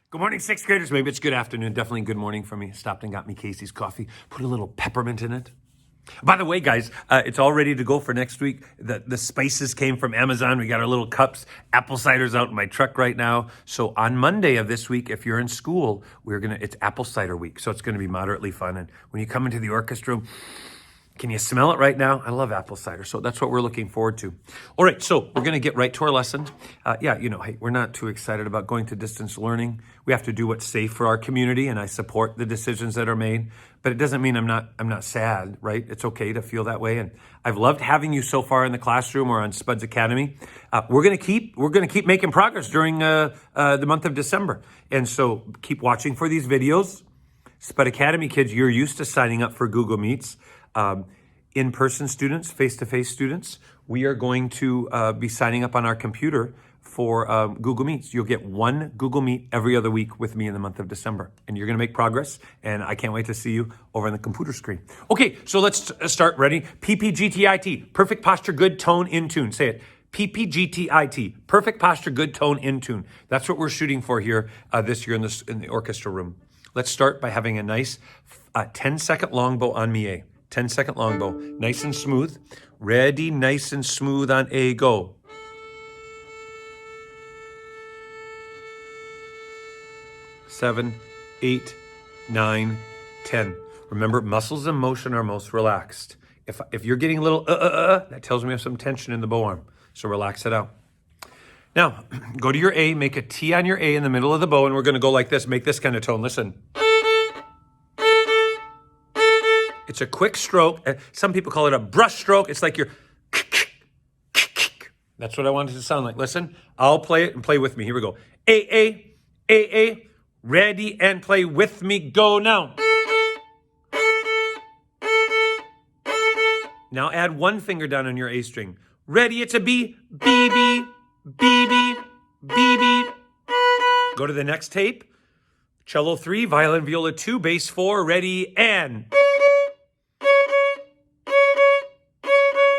Good morning, sixth graders. Maybe it's good afternoon. Definitely good morning for me. Stopped and got me Casey's coffee. Put a little peppermint in it. By the way, guys, it's all ready to go for next week. The spices came from Amazon. We got our little cups. Apple cider's out in my truck right now. So on Monday of this week, if you're in school, it's apple cider week. So it's gonna be moderately fun. And when you come into the orchestra room, can you smell it right now? I love apple cider. So that's what we're looking forward to. All right, so we're going to get right to our lesson. Hey, we're not too excited about going to distance learning. We have to do what's safe for our community, and I support the decisions that are made. But it doesn't mean I'm not sad, right? It's okay to feel that way. And I've loved having you so far in the classroom or on Spuds Academy. We're going to keep making progress during the month of December. And so keep watching for these videos. Spud Academy kids, you're used to signing up for Google Meets. In-person students, face-to-face students, we are going to be signing up on our computer for Google Meets. You'll get one Google Meet every other week with me in the month of December. And you're going to make progress, and I can't wait to see you over on the computer screen. Okay, so let's start. Ready? PPGTIT, perfect posture, good tone, in tune. Say it. PPGTIT, perfect posture, good tone, in tune. That's what we're shooting for here this year in the orchestra room. Let's start by having a nice 10-second longbow on mi A. 10-second longbow, nice and smooth. Ready, nice and smooth on A, go. Seven, 8, 9, 10. Remember, muscles in motion are most relaxed. If you're getting a little that tells me I have some tension in the bow arm. So relax it out. Now, go to your A, make a T on your A in the middle of the bow, and we're gonna go like this, make this kind of tone, listen. It's a quick stroke. Some people call it a brush stroke. It's like you're. That's what I want it to sound like. Listen, I'll play it and play with me. Here we go. A, ready and play with me. Go now. Now add one finger down on your A string. Ready, it's a B, B, B, B, B, B, B. Go to the next tape. Cello 3, violin, viola 2, bass 4, ready, and.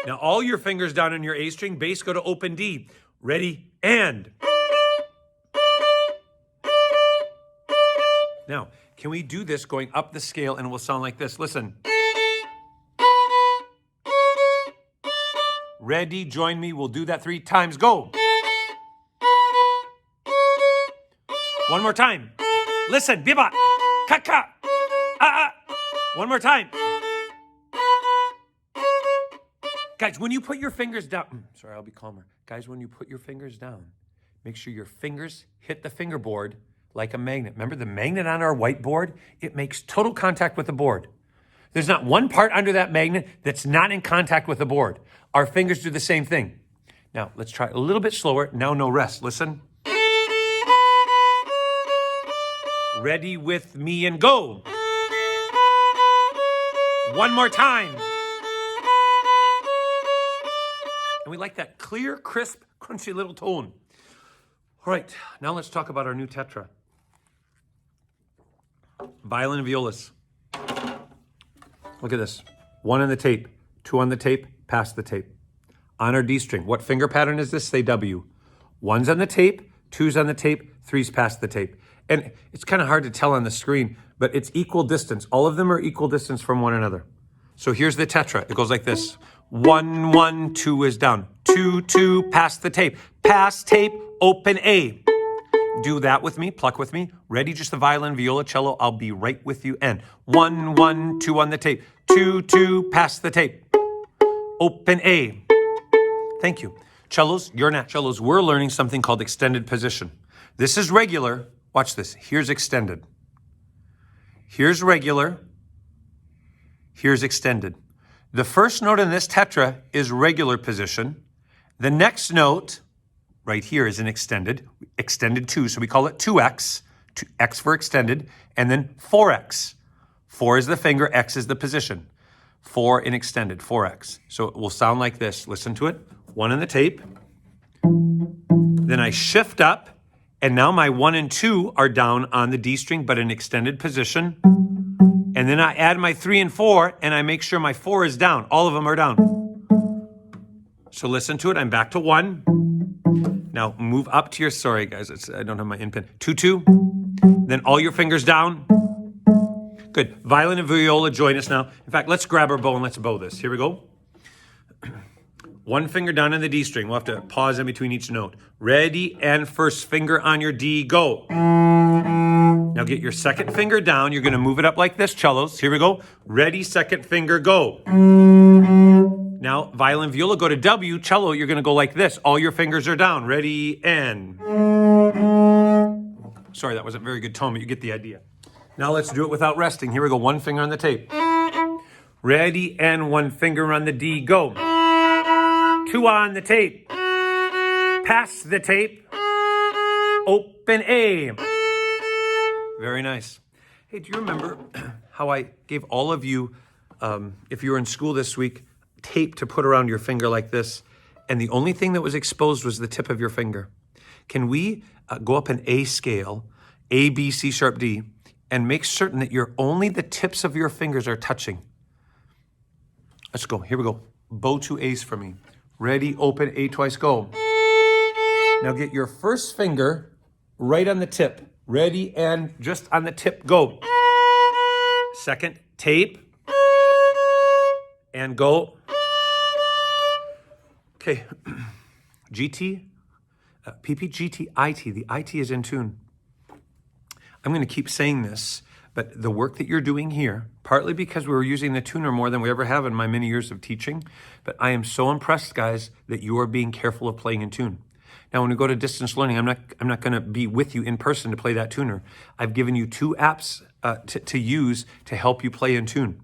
Now, all your fingers down on your A string, bass go to open D. Ready, and. Now, can we do this going up the scale and it will sound like this? Listen. Ready, join me. We'll do that 3 times. Go. One more time. Listen, biba, ka, One more time. Guys, when you put your fingers down, sorry, I'll be calmer. Guys, when you put your fingers down, make sure your fingers hit the fingerboard like a magnet. Remember the magnet on our whiteboard? It makes total contact with the board. There's not one part under that magnet that's not in contact with the board. Our fingers do the same thing. Now, let's try a little bit slower. Now, no rest. Listen. Ready with me and go. One more time. And we like that clear, crisp, crunchy little tone. All right, now let's talk about our new tetra. Violin and violas. Look at this. 1 on the tape, 2 on the tape, pass the tape. On our D string, what finger pattern is this? Say W. 1's on the tape, 2's on the tape, 3's past the tape. And it's kind of hard to tell on the screen, but it's equal distance. All of them are equal distance from one another. So here's the tetra. It goes like this. 1, 1, 2 is down. 2, 2, pass the tape. Pass tape, open A. Do that with me, pluck with me. Ready, just the violin, viola, cello. I'll be right with you. And 1, 1, 2 on the tape. 2, 2, pass the tape. Open A. Thank you. Cellos, you're not cellos. We're learning something called extended position. This is regular. Watch this. Here's extended. Here's regular. Here's extended. The first note in this tetra is regular position. The next note right here is an extended 2, so we call it 2x, x for extended, and then 4x. 4 is the finger, x is the position. 4 in extended, 4x. So it will sound like this. Listen to it. 1 in the tape. Then I shift up, and now my 1 and 2 are down on the D string, but in extended position. And then I add my 3 and 4, and I make sure my 4 is down. All of them are down. So listen to it. I'm back to 1. Now move up to your, sorry guys, I don't have my in pin. 2, 2. Then all your fingers down. Good. Violin and viola, join us now. In fact, let's grab our bow and let's bow this. Here we go. One finger down on the D string. We'll have to pause in between each note. Ready, and first finger on your D, go. Now get your second finger down. You're going to move it up like this, cellos. Here we go. Ready, second finger, go. Now, violin, viola, go to W. Cello, you're going to go like this. All your fingers are down. Ready, and. Sorry, that wasn't very good tone, but you get the idea. Now let's do it without resting. Here we go. One finger on the tape. Ready, and one finger on the D, go. Two on the tape. Pass the tape. Open A. Very nice. Hey, do you remember how I gave all of you, if you were in school this week, tape to put around your finger like this, and the only thing that was exposed was the tip of your finger? Can we go up an A scale, A, B, C sharp, D, and make certain that only the tips of your fingers are touching? Let's go. Here we go. Bow 2 A's for me. Ready, open, A twice, go. Now get your first finger right on the tip. Ready, and just on the tip, go. Second, tape, and go. Okay, GT, PP, GT, IT. The IT is in tune. I'm going to keep saying this, but the work that you're doing here, partly because we were using the tuner more than we ever have in my many years of teaching, but I am so impressed, guys, that you are being careful of playing in tune. Now, when we go to distance learning, I'm not going to be with you in person to play that tuner. I've given you 2 apps to use to help you play in tune.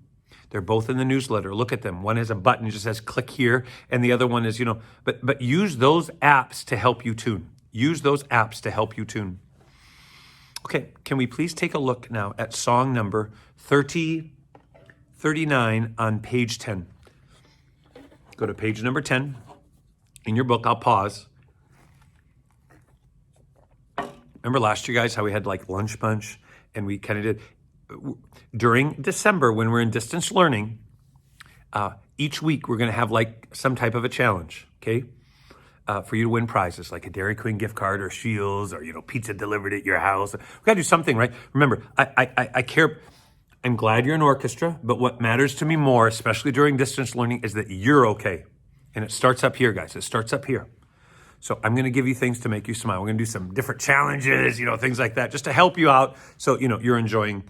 They're both in the newsletter. Look at them. One has a button, it just says click here, and the other one is, but use those apps to help you tune. Use those apps to help you tune. Okay, can we please take a look now at song number 39 on page 10. Go to page number 10 in your book. I'll pause. Remember last year, guys, how we had like lunch bunch, and we kind of did during December when we're in distance learning. Each week we're going to have like some type of a challenge, okay, for you to win prizes like a Dairy Queen gift card or Shields or pizza delivered at your house. We got to do something, right? Remember, I care. I'm glad you're an orchestra, but what matters to me more, especially during distance learning, is that you're okay, and it starts up here, guys. It starts up here. So I'm going to give you things to make you smile. We're going to do some different challenges, things like that, just to help you out so, you're enjoying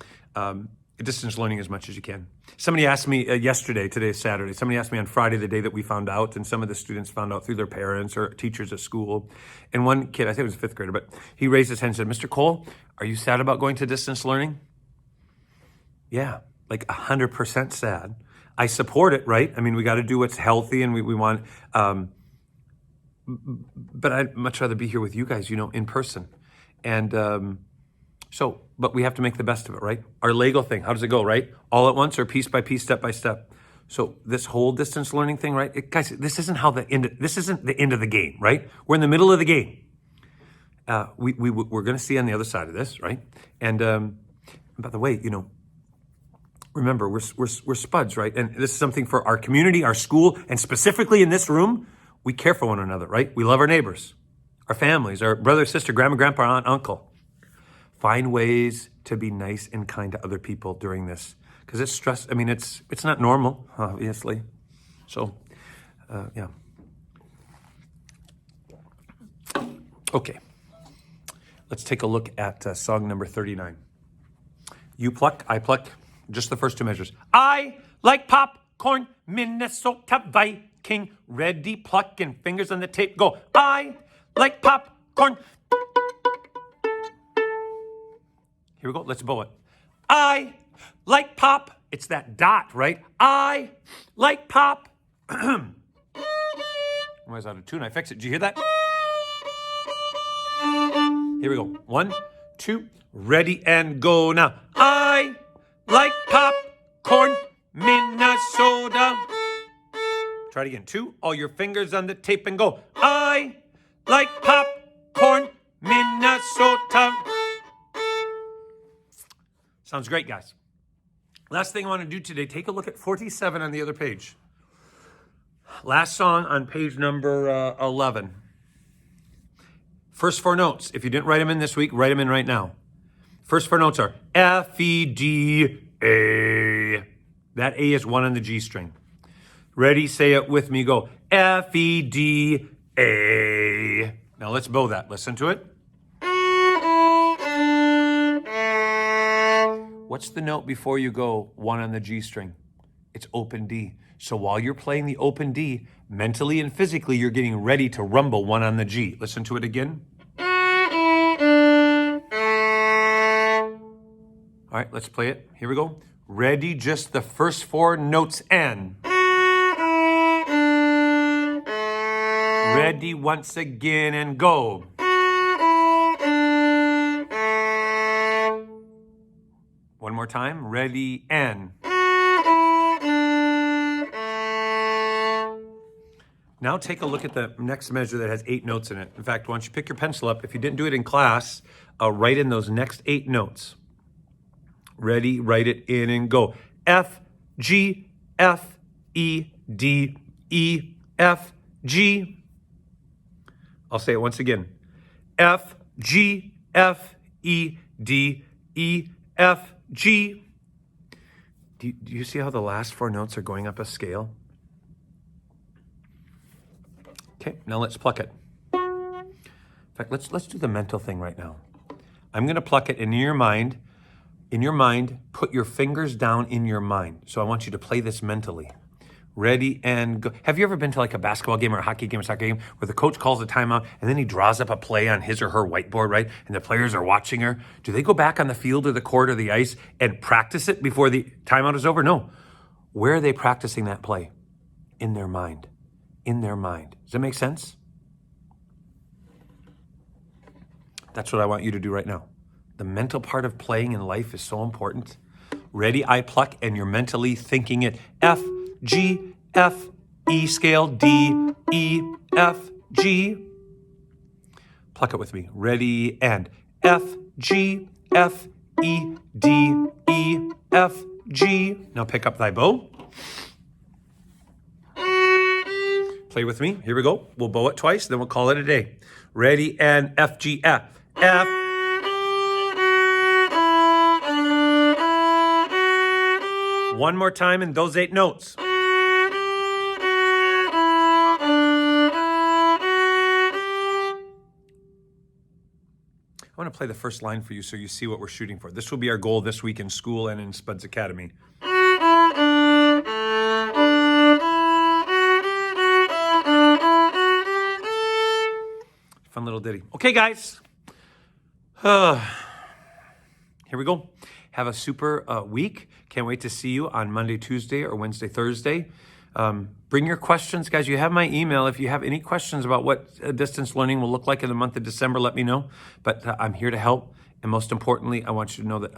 distance learning as much as you can. Somebody asked me yesterday, today is Saturday, somebody asked me on Friday, the day that we found out, and some of the students found out through their parents or teachers at school. And one kid, I think it was a 5th grader, but he raised his hand and said, Mr. Cole, are you sad about going to distance learning? Yeah, like 100% sad. I support it, right? I mean, we got to do what's healthy, and we want... but I'd much rather be here with you guys, in person. And but we have to make the best of it, right? Our Lego thing, how does it go, right? All at once or piece by piece, step by step. So this whole distance learning thing, right? Guys, this isn't this isn't the end of the game, right? We're in the middle of the game. We're going to see on the other side of this, right? And by the way, remember, we're spuds, right? And this is something for our community, our school, and specifically in this room. We care for one another, right? We love our neighbors, our families, our brother, sister, grandma, grandpa, aunt, uncle. Find ways to be nice and kind to other people during this, because it's stress. I mean, it's not normal, obviously. So, yeah. Okay. Let's take a look at song number 39. You pluck, I pluck. Just the first 2 measures. I like popcorn, Minnesota Viking. Ready, pluck, and fingers on the tape, go. I like popcorn. Here we go, let's bow it. I like pop. It's that dot, right? I like pop. I was out of tune, I fixed it. Did you hear that? Here we go. 1, 2, ready, and go now. I like popcorn, Minnesota. Try it again. 2, all your fingers on the tape and go. I like popcorn, Minnesota. Sounds great, guys. Last thing I want to do today, take a look at 47 on the other page. Last song on page number 11. First 4 notes. If you didn't write them in this week, write them in right now. First four notes are F, E, D, A. That A is 1 on the G string. Ready? Say it with me. Go. F, E, D, A. Now let's bow that. Listen to it. What's the note before you go 1 on the G string? It's open D. So while you're playing the open D, mentally and physically, you're getting ready to rumble 1 on the G. Listen to it again. All right, let's play it. Here we go. Ready, just the first four notes and. Ready once again and go. One more time. Ready and. Now take a look at the next measure that has 8 notes in it. In fact, why don't you pick your pencil up? If you didn't do it in class, write in those next 8 notes. Ready, write it in and go. F, G, F, E, D, E, F, G. I'll say it once again. F, G, F, E, D, E, F, G. Do you see how the last 4 notes are going up a scale? Okay, now let's pluck it. In fact, let's do the mental thing right now. I'm going to pluck it, and in your mind, put your fingers down in your mind. So I want you to play this mentally. Ready and go. Have you ever been to like a basketball game or a hockey game or soccer game where the coach calls a timeout and then he draws up a play on his or her whiteboard, right? And the players are watching her. Do they go back on the field or the court or the ice and practice it before the timeout is over? No. Where are they practicing that play? In their mind. In their mind. Does that make sense? That's what I want you to do right now. The mental part of playing in life is so important. Ready, I pluck, and you're mentally thinking it. F, G, F, E scale, D, E, F, G. Pluck it with me. Ready, and F, G, F, E, D, E, F, G. Now pick up thy bow. Play with me. Here we go. We'll bow it twice, then we'll call it a day. Ready, and F, G, F, F. One more time in those 8 notes. I want to play the first line for you so you see what we're shooting for. This will be our goal this week in school and in Spuds Academy. Fun little ditty. Okay, guys. Here we go. Have a super week. Can't wait to see you on Monday, Tuesday, or Wednesday, Thursday. Bring your questions, guys. You have my email. If you have any questions about what distance learning will look like in the month of December, let me know. But I'm here to help. And most importantly, I want you to know that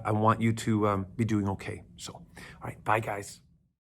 I want you to be doing okay. So, all right. Bye, guys.